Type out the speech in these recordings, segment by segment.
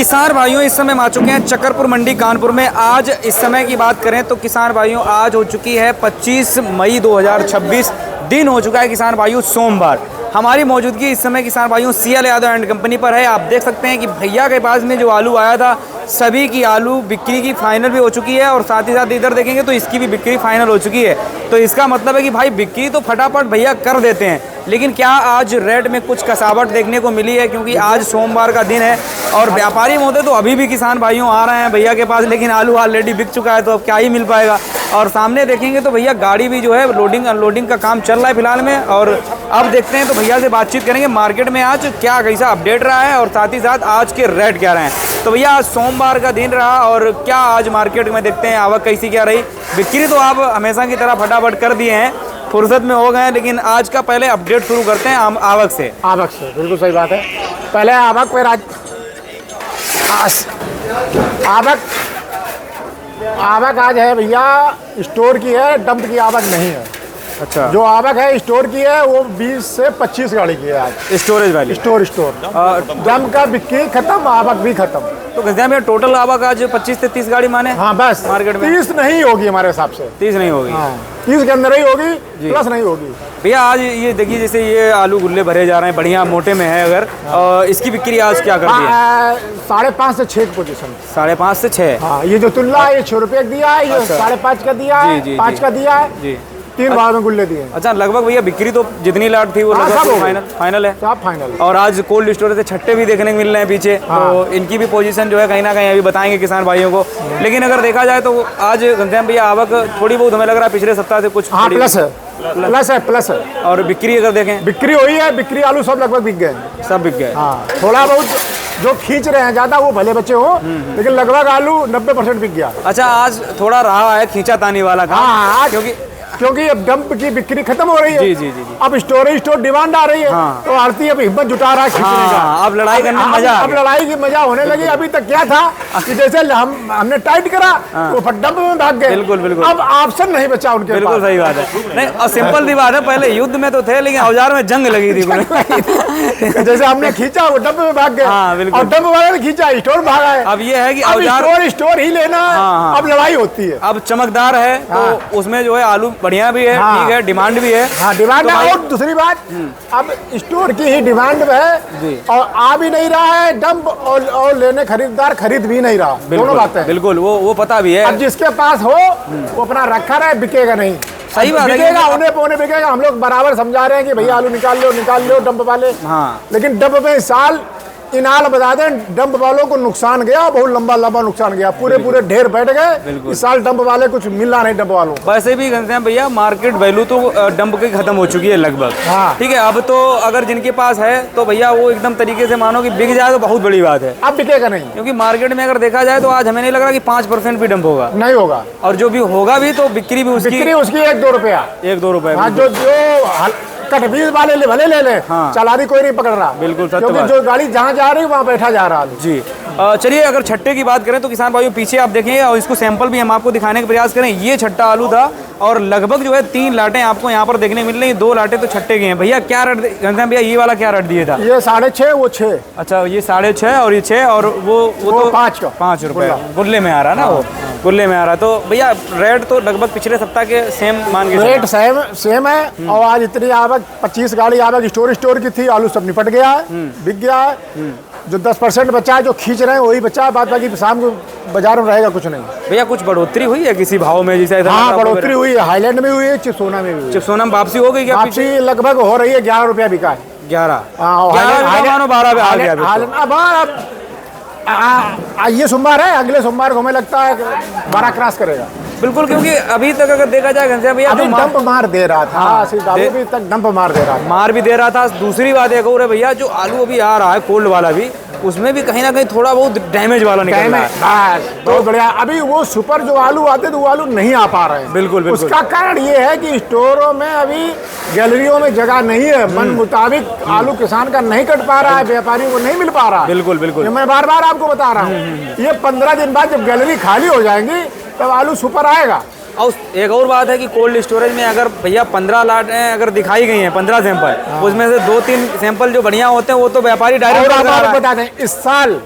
किसान भाइयों इस समय आ चुके हैं चक्करपुर मंडी कानपुर में। आज इस समय की बात करें तो किसान भाइयों आज हो चुकी है 25 मई 2026। दिन हो चुका है किसान भाइयों सोमवार। हमारी मौजूदगी इस समय किसान भाइयों CL यादव एंड कंपनी पर है। आप देख सकते हैं कि भैया के पास में जो आलू आया था सभी की आलू बिक्री की फाइनल भी हो चुकी है और साथ ही साथ इधर देखेंगे तो इसकी भी बिक्री फाइनल हो चुकी है। तो इसका मतलब है कि भाई बिक्री तो फटाफट भैया कर देते हैं, लेकिन क्या आज रेट में कुछ कसावट देखने को मिली है, क्योंकि आज सोमवार का दिन है और व्यापारी महोदय तो अभी भी किसान भाइयों आ रहे हैं भैया के पास, लेकिन आलू ऑलरेडी बिक चुका है तो अब क्या ही मिल पाएगा। और सामने देखेंगे तो भैया गाड़ी भी जो है लोडिंग अनलोडिंग का काम चल रहा है फिलहाल में। और अब देखते हैं तो भैया से बातचीत करेंगे मार्केट में आज क्या कैसा अपडेट रहा है और साथ ही साथ आज के रेट क्या रहे हैं। तो भैया आज सोमवार का दिन रहा और क्या आज मार्केट में देखते हैं आवक कैसी क्या रही। बिक्री तो आप हमेशा की तरह फटाफट कर दिए हैं, फुर्सत में हो गए, लेकिन आज का पहले अपडेट शुरू करते हैं आवक से। आवक से बिल्कुल सही बात है। पहले आवक पे आवक आज है भैया स्टोर की है, डंप की आवक नहीं है। अच्छा, जो आवक है स्टोर की है वो 20 से 25 गाड़ी की है आज स्टोरेज वाली। स्टोर डंप का बिक्री खत्म, आवक भी खत्म। तो कैसे में टोटल आवक आज 25 से 30 गाड़ी माने? हाँ बस मार्केट में 30 नहीं होगी हमारे हिसाब से। 30 नहीं होगी। हाँ 30 के अंदर ही होगी, प्लस नहीं होगी। भैया आज ये देखिए जैसे ये आलू गुल्ले भरे जा रहे हैं बढ़िया मोटे में है, अगर इसकी बिक्री आज क्या कर दी है? 5.5 से 6 की पोजीशन। 5.5 से 6। हाँ ये जो तुल्ला है ये 6 रुपये दिया है, ये 5.5 का दिया है, 5 का दिया है जी। 3 भाव में गुल्ले दिए। अच्छा, लगभग भैया बिक्री तो जितनी लाट थी वो लगभग फाइनल है। सब फाइनल। और आज कोल्ड स्टोरेज से छट्टे भी देखने को मिल रहे हैं पीछे। हाँ। तो इनकी भी पोजीशन जो है कहीं ना कहीं अभी बताएंगे किसान भाइयों को। लेकिन अगर देखा जाए तो आज घनश्याम भैया आवक थोड़ी बहुत हमें लग रहा है पिछले सप्ताह से कुछ प्लस है। प्लस है। और बिक्री अगर देखें बिक्री हुई है, बिक्री आलू सब लगभग बिक गए, सब बिक गए। हाँ थोड़ा बहुत जो खींच रहे हैं ज्यादा वो भले बच्चे हो, लेकिन लगभग आलू 90% बिक गया। अच्छा, आज थोड़ा रहा है खींचा तानी वाला काम। हाँ क्योंकि अब डंप की बिक्री खत्म हो रही है। जी। अब स्टोर डिमांड आ रही है। हाँ। तो आरती अब हिम्मत जुटा रहा है खींचने का। अब लड़ाई करने में मजा। अब लड़ाई की मजा होने लगी। अभी तक क्या था कि जैसे हमने टाइट करा तो डंप में भाग गए। बिल्कुल। अब ऑप्शन नहीं बचा उनके पास। बिल्कुल सही बात है। नहीं और सिंपल सी बात है, पहले युद्ध में तो थे लेकिन औजार में जंग लगी थी। जैसे हमने खींचा वो डंप में भाग गए। और डंप वाले ने खींचा स्टोर भागा है। अब ये है कि औजार स्टोर ही लेना। अब लड़ाई होती है। अब चमकदार है तो उसमें जो है आलू बढ़िया भी है, ठीक है, डिमांड भी है। हाँ डिमांड है। और दूसरी बात अब स्टोर की ही डिमांड है और आ भी नहीं रहा है डंप और लेने खरीदार खरीद भी नहीं रहा। दोनों बातें बिल्कुल वो पता भी है। अब जिसके पास हो वो अपना रखा रहे, बिकेगा नहीं। सही बात है। बिकेगा उन्हें पौने बिकेगा। हम लोग बराबर समझा रहे हैं कि भैया आलू निकाल लो डंप वाले। हाँ लेकिन डंप में साल इनाल बता दें डंप वालों को नुकसान गया, बहुत लंबा नुकसान गया। पूरे ढेर बैठ गए। इस साल डंप वाले कुछ मिला नहीं डंप वालों। वैसे भी घनश्याम भैया मार्केट वैल्यू तो डंप की खत्म हो चुकी है लगभग। हाँ। ठीक है, अब तो अगर जिनके पास है तो भैया वो एकदम तरीके से मानो कि बिक जाए तो बहुत बड़ी बात है। अब बिकेगा नहीं, क्योंकि मार्केट में अगर देखा जाए तो आज हमें नहीं लग रहा कि 5% भी डंप होगा। नहीं होगा। और जो भी होगा भी तो बिक्री भी उसकी 1-2 रुपया। 1-2 रुपए। हाँ जो कटबीज वाले भले ले। हाँ। चलानी कोई नहीं पकड़ रहा। बिल्कुल सत्य क्योंकि जो गाड़ी जहाँ जा रही है वहाँ बैठा जा रहा है जी। चलिए अगर छट्टे की बात करें तो किसान भाइयों पीछे आप देखेंगे और इसको सैंपल भी हम आपको दिखाने का प्रयास करें। ये छट्टा आलू था और लगभग जो है 3 लाटें आपको यहाँ पर देखने मिल रही हैं। 2 लाटें तो छट्टे के हैं। भैया क्या रेट घनश्याम भैया ये वाला क्या रेट दिया था? ये 6.5 वो 6। अच्छा, ये 6.5 और ये 6 और वो तो 5 रुपए गुल्ले में आ रहा ना। वो गुल्ले में आ रहा। तो भैया रेट तो लगभग पिछले सप्ताह के सेम मान के रेट सेम है। और आज इतनी आवक 25 गाड़ी आवक स्टोर की थी। आलू सब निपट गया है, बिक गया है। जो 10% बचा है जो खींच रहे हैं वही बचा है, बाकी शाम को बाजार में रहेगा कुछ नहीं। भैया कुछ बढ़ोतरी हुई है किसी भाव में जैसे? हाँ बढ़ोतरी हुई है। हाईलैंड में हुई है, चिप्सोना में भी हुई। चिप्सोना में वापसी हो गई क्या? वापसी लगभग हो रही है। 11 रुपया बिका है। 11 ये सोमवार है, अगले सोमवार को हमें लगता है 12 क्रॉस करेगा। बिल्कुल, क्योंकि अभी तक अगर देखा जाए घनश्याम भैया अभी डंप मार दे रहा था। अभी तक डंप मार दे रहा था। मार भी दे रहा था। दूसरी बात एक और है भैया, जो आलू अभी आ रहा है कोल्ड वाला भी, उसमें भी कहीं ना कहीं थोड़ा बहुत डैमेज वाला निकल रहा है। बहुत बढ़िया। अभी वो सुपर जो आलू आते तो वो आलू नहीं आ पा रहे हैं। बिल्कुल। उसका कारण ये है कि स्टोरों में अभी गैलरियों में जगह नहीं है। मन मुताबिक आलू किसान का नहीं कट पा रहा है, व्यापारियों को नहीं मिल पा रहा है। बिल्कुल। मैं बार आपको बता रहा हूँ। ये 15 दिन बाद जब गैलरी खाली हो जाएंगी तब आलू सुपर आएगा। और एक और बात है कि कोल्ड स्टोरेज में अगर भैया 15 लाटें अगर दिखाई गई हैं, 15 सैंपल, उसमें से 2-3 सैंपल जो बढ़िया होते हैं वो तो व्यापारी डायरेक्ट बता दें इस साल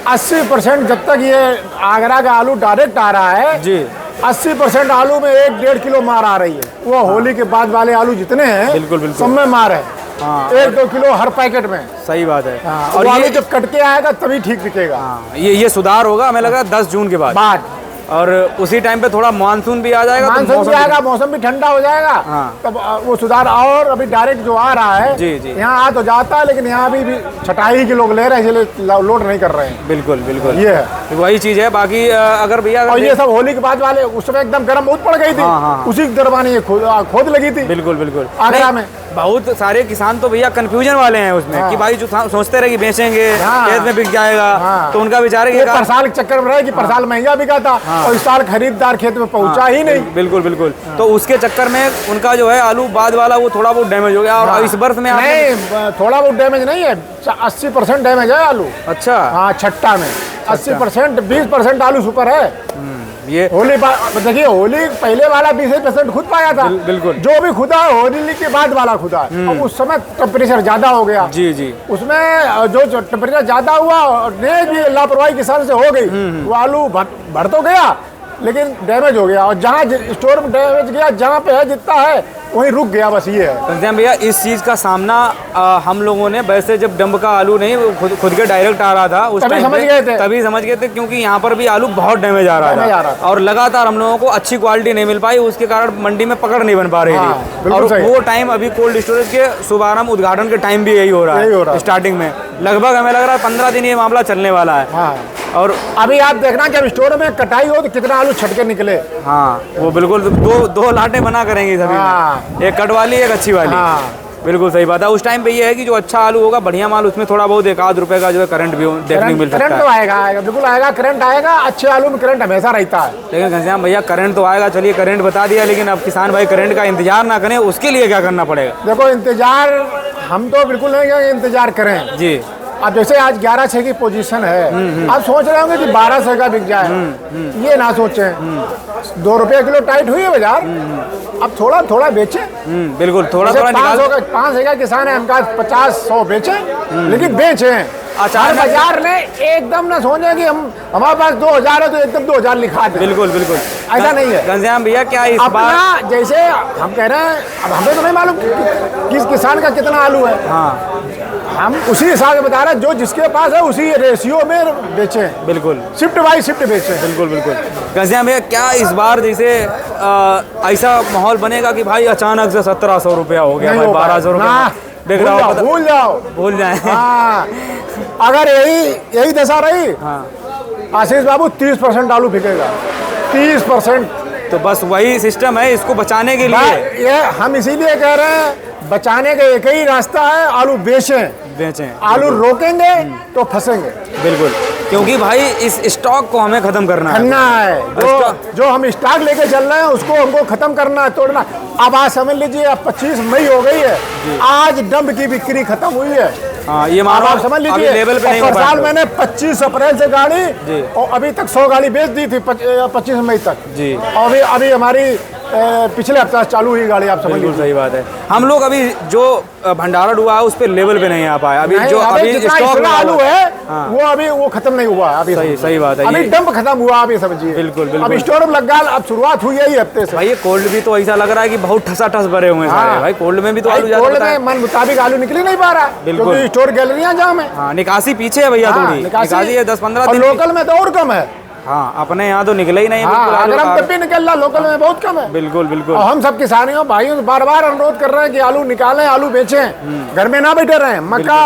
80% जब तक ये आगरा का आलू डायरेक्ट आ रहा है जी 80% आलू में 1-1.5 किलो मार आ रही है। वो होली के बाद वाले आलू जितने हैं बिल्कुल, बिल्कुल। सब में मार है। हाँ 1-2 किलो हर पैकेट में। सही बात है। हाँ, और वो आलू ये जब कट के आएगा तभी ठीक बिकेगा। हाँ, ये सुधार होगा हमें लग रहा है 10 जून के बाद और उसी टाइम पे थोड़ा मानसून भी आ जाएगा, तो मानसून भी आएगा, मौसम भी ठंडा हो जाएगा। हाँ। तब वो सुधार। और अभी डायरेक्ट जो आ रहा है जी, जी। यहाँ आ तो जाता है, लेकिन यहाँ अभी भी छटाई के लोग ले रहे हैं, इसलिए लोड नहीं कर रहे हैं। बिल्कुल बिल्कुल ये है, वही चीज़ है। बाकी अगर भैया और ये सब होली के बाद वाले उस समय एकदम गर्म बहुत पड़ गई थी। हाँ, हाँ। उसी की दरबानी ये खोद लगी थी बिल्कुल बिल्कुल आगरा में। बहुत सारे किसान तो भैया कंफ्यूजन वाले हैं उसमें हाँ। कि भाई जो सोचते रहे कि बेचेंगे हाँ। खेत में बिक जाएगा, हाँ। तो उनका बेचारे ये के पर साल के चक्कर में रहे कि पर साल महंगा बिका था और इस साल खरीदार खेत में पहुंचा ही नहीं। बिल्कुल बिल्कुल तो उसके चक्कर में उनका जो है आलू बाद वाला वो थोड़ा बहुत डैमेज हो गया। और इस वर्ष में आपने नहीं, थोड़ा बहुत डैमेज नहीं है, 80% डैमेज है आलू। अच्छा हाँ, छट्टा में 80%, 20% आलू सुपर है। ये होली देखिए, होली पहले वाला 20% खुद पाया था। बिल्कुल। जो भी खुदा है होली के बाद वाला खुदा है। और उस समय टेम्परेचर ज्यादा हो गया। जी जी उसमें जो टेम्परेचर ज्यादा हुआ और ने भी लापरवाही किसान से हो गई, वो आलू भर तो गया लेकिन डैमेज हो गया। और जहाँ स्टोर में डैमेज गया, जहाँ पे है जितना है वहीं रुक गया, बस ये है। कंज्याम भैया इस चीज़ का सामना हम लोगों ने वैसे जब डंब का आलू नहीं खुद के डायरेक्ट आ रहा था उस तभी टाइम समझ गए थे। तभी समझ गए थे, क्योंकि यहाँ पर भी आलू बहुत डैमेज आ रहा था और लगातार हम लोगों को अच्छी क्वालिटी नहीं मिल पाई, उसके कारण मंडी में पकड़ नहीं बन पा रही थी। और वो टाइम अभी कोल्ड स्टोरेज के शुभारंभ उद्घाटन के टाइम भी यही हो रहा है। स्टार्टिंग में लगभग हमें लग रहा है 15 दिन ये मामला चलने वाला है। और अभी आप देखना जब स्टोर में कटाई हो तो कितना आलू छटके निकले। हाँ वो बिल्कुल दो लाटें बना करेंगे सभी में, एक कट वाली एक अच्छी वाली। बिल्कुल सही बात है। उस टाइम पे ये है कि जो अच्छा आलू होगा बढ़िया माल, उसमें थोड़ा बहुत 1-8 रुपए का जो है करंट भी देखने को मिल सकता है। करंट तो आएगा, बिल्कुल आएगा, करंट आएगा। अच्छे आलू में करंट हमेशा रहता है। लेकिन घनश्याम भैया करंट तो आएगा, चलिए करंट बता दिया, लेकिन अब किसान भाई करंट का इंतजार ना करें, उसके लिए क्या करना पड़ेगा? देखो इंतजार हम तो बिल्कुल नहीं करेंगे, इंतजार करें जी। अब जैसे आज 1100 की पोजीशन है, आप सोच रहे होंगे कि 1200 का बिक जाए, ये ना सोचें। 2 रुपये किलो टाइट हुई है बाजार, अब थोड़ा थोड़ा बेचें। बिल्कुल थोड़ा थोड़ा निकाल। 500 का किसान है, हमका 50-100 बेचें, लेकिन बेचें। अच्छा बाजार ने एकदम ना सोचे कि हमारे पास 2000 है तो एकदम 2000 लिखा दे। बिल्कुल बिल्कुल ऐसा नहीं है। घनश्याम भैया क्या इस बार जैसे हम कह रहे हैं, अब हमें तो नहीं मालूम किस किसान का कितना आलू है। हाँ, हम उसी हिसाब से बता रहे हैं, जो जिसके पास है उसी रेशियो में बेचें। बिल्कुल शिफ्ट बाई शिफ्ट बेचें। बिल्कुल बिल्कुल। घनश्याम भैया क्या इस बार जैसे ऐसा माहौल बनेगा कि भाई अचानक से 1700 रुपया हो गया, 1200 रुपया देख रहा हूँ, भूल जाए। हाँ, अगर यही दशा रही, आशीष बाबू 30% आलू बिकेगा, 30%। तो बस वही सिस्टम है इसको बचाने के लिए। ये हम इसीलिए कह रहे हैं, बचाने का एक ही रास्ता है, आलू बेचें। आलू रोकेंगे तो फंसेंगे। बिल्कुल, क्योंकि भाई इस स्टॉक को हमें खत्म करना है। जो हम स्टॉक लेके चल रहे हैं उसको हमको खत्म करना है, तोड़ना। अब आज समझ लीजिए, अब 25 मई हो गई है, आज डंब की बिक्री खत्म हुई है। हाँ, ये मानो आप समझ लीजिए, लेवल पे नहीं हो साल मैंने 25 अप्रैल से गाड़ी और अभी तक 100 गाड़ी बेच दी थी 25 मई तक जी। और अभी हमारी पिछले हफ्ते चालू हुई गाड़ी, आप समझ लीजिए। सही बात है। हम लोग अभी जो भंडारण हुआ है उस पे लेवल पे नहीं आ पाया। अभी जो अभी स्टॉक आलू है वो अभी वो खत्म नहीं हुआ अभी। सही बात है। अभी डंप खत्म हुआ, अभी समझिए। बिल्कुल। अब स्टोर में लग गया, अब शुरुआत हुई है हफ्ते से। भाई ये कोल्ड भी तो ऐसा लग रहा है कि बहुत ठसाठस भरे हुए हैं भाई। कोल्ड में भी तो आलू कोल्ड में मन मुताबिक आलू निकल नहीं पा रहा, क्योंकि स्टोर गैलरियां जाम है। हाँ, निकासी पीछे है भैया, थोड़ी निकासी है 10-15 दिन। लोकल में तो और कम है। हाँ, अपने यहाँ तो निकले ही नहीं। अगर हम तब भी निकल रहा, लोकल में बहुत कम है। बिल्कुल बिल्कुल। और हम सब किसानियों भाइयों से बार बार अनुरोध कर रहे हैं कि आलू निकालें, आलू बेचें, घर में ना बैठे रहें। मक्का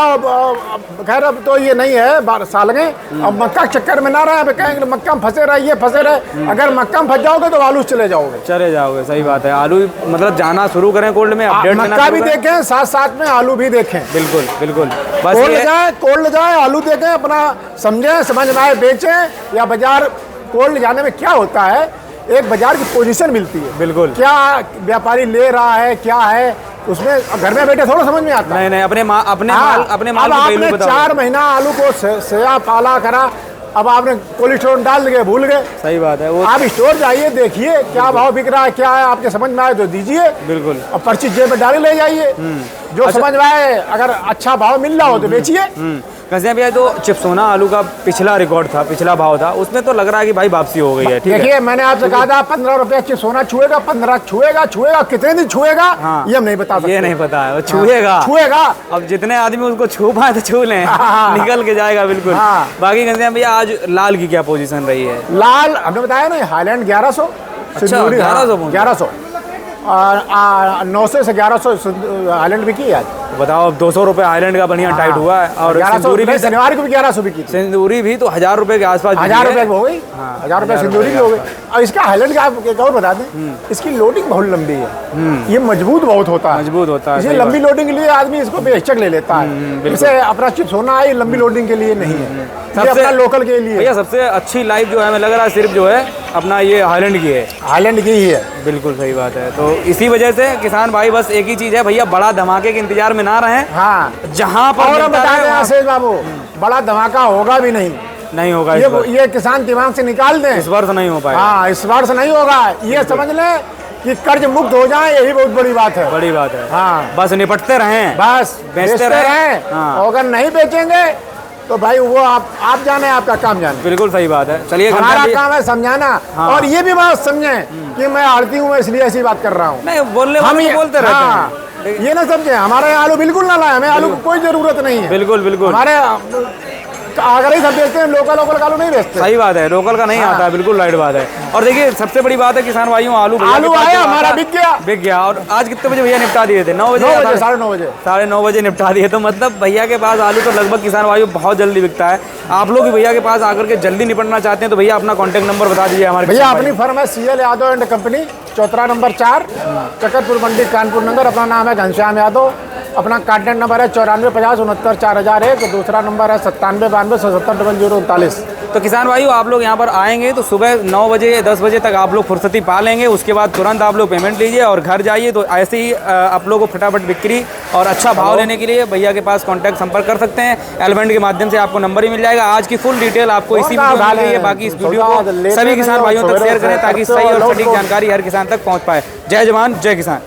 खैर अब तो ये नहीं है साल में, अब मक्का चक्कर में ना रहे, कहेंगे मक्का में फंसे रहे। अगर मक्का में फंस जाओगे तो आलू चले जाओगे। सही बात है। आलू मतलब जाना शुरू करें कोल्ड में, अपडेट मक्का भी देखें, साथ साथ में आलू भी देखें। बिल्कुल बिल्कुल। कोल्ड जाए, आलू देखें, अपना समझें, समझ में आए बेचें। या बाजार कोल्ड जाने में क्या होता है, एक बाजार की पोजीशन मिलती है। बिल्कुल, क्या व्यापारी ले रहा है, क्या है उसमें, घर में बैठे थोड़ा समझ में आता है। नहीं, अपने माल आपने 4 महीना आलू को सेया पाला करा, अब आपने कोल्ड स्टोर डाल गए, भूल गए। सही बात है। वो आप स्टोर जाइए, देखिए क्या भाव बिक रहा है, क्या है, आपके समझ में आए तो दीजिए। बिल्कुल। और पर्ची जेब में डाले ले जाइए। जो समझ में आए, अगर अच्छा भाव मिल रहा हो तो बेचिए। घनश्याम भैया, तो चिप्सोना आलू का पिछला रिकॉर्ड था, पिछला भाव था, उसमें तो लग रहा है कि भाई वापसी हो गई है। ठीक है, देखिए मैंने आपसे कहा था 15 रुपये चिप्सोना छुएगा, 15 छुएगा, कितने दिन छुएगा हाँ, ये हम नहीं बता सकते। ये नहीं पता है, वो छुएगा। अब जितने आदमी उसको छू पाए तो छू लें, निकल के जाएगा बिल्कुल। बाकी घनश्याम भैया, आज लाल की क्या पोजीशन रही है? लाल हमने बताया ना, हाईलैंड 1100, अच्छा, 1100 और 900 से 1100 हाईलैंड भी की आज। बताओ, अब 200 रुपये हाईलैंड का बढ़िया टाइट हुआ है। और सिंदूरी भी, शनिवार को भी 1100 भी की, सिंदूरी भी तो 1000 रुपये के आसपास, 1000 रुपये हो गई, 1000 रुपये सिंदूरी भी हो गई। और इसका हाईलैंड का आप एक और बता दें, इसकी लोडिंग बहुत लंबी है, ये मजबूत बहुत होता है, मजबूत होता है। इसे लंबी लोडिंग के लिए आदमी इसको बेहिचक ले लेता है। इसे अपना चिप्स होना है, लंबी लोडिंग के लिए नहीं है, ये अपना लोकल के लिए। भैया सबसे अच्छी लाइफ जो है हमें लग रहा है सिर्फ जो है अपना ये हाईलैंड की है, हाईलैंड की ही है। बिल्कुल सही बात है। तो इसी वजह से किसान भाई बस एक ही चीज़ है भैया, बड़ा धमाके के इंतजार में ना रहें। हाँ, जहाँ पर और बता दें आशीष बाबू, बड़ा धमाका होगा भी नहीं होगा, ये किसान दिमाग से निकाल दें, इस वर्ष नहीं हो पाएगा। हाँ, इस वर्ष नहीं होगा, ये समझ लें कि कर्ज मुक्त हो जाए, यही बहुत बड़ी बात है। बड़ी बात है, हाँ, बस निपटते रहें, बस बेचते रहें। हाँ। अगर नहीं बेचेंगे तो भाई वो आप जाने, आपका काम जाने। बिल्कुल सही बात है। चलिए, हमारा काम है समझाना। हाँ। और ये भी बात समझें कि मैं आड़ती हूँ, इसलिए ऐसी बात कर रहा हूँ। नहीं, बोलने वाले बोलते रहते हैं, ये ना समझे, हमारे यहाँ आलू बिल्कुल ना लाए, हमें आलू की कोई जरूरत नहीं है। बिल्कुल हमारे अगर ही सब बेचते हैं, लोकल का आलू नहीं बेचते। सही बात है, लोकल का नहीं आता है, बिल्कुल राइट बात है। और देखिए सबसे बड़ी बात है किसान भाइयों, आलू आया हमारा बिक गया। और आज कितने बजे भैया निपटा दिए थे? 9 बजे, 9:30 बजे निपटा दिए। तो मतलब भैया के पास आलू तो लगभग किसान भाइयों बहुत जल्दी बिकता है। आप लोग भी भैया के पास आकर के जल्दी निपटना चाहते हैं तो भैया अपना कॉन्टैक्ट नंबर बता दीजिए हमारे। भैया अपनी फर्म है CL यादव एंड कंपनी, चौतरा नंबर 4, चकरपुर मंडी, कानपुर नगर। अपना नाम है घनश्याम यादव। अपना कॉन्टैक्ट नंबर है 9450694001। दूसरा नंबर है 9792770039। तो किसान भाइयों, आप लोग यहाँ पर आएंगे तो सुबह 9 बजे 10 बजे तक आप लोग फुर्सती पा लेंगे। उसके बाद तुरंत आप लोग पेमेंट लीजिए और घर जाइए। तो ऐसे ही आप लोगों को फटाफट बिक्री और अच्छा भाव लेने के लिए भैया के पास कांटेक्ट संपर्क कर सकते हैं। एलिमेंट के माध्यम से आपको नंबर ही मिल जाएगा। आज की फुल डिटेल आपको इसी वीडियो में मिल रही है। बाकी इस वीडियो को सभी किसान भाइयों तक शेयर करें ताकि सही और सटीक जानकारी हर किसान तक पहुँच पाए। जय जवान जय किसान।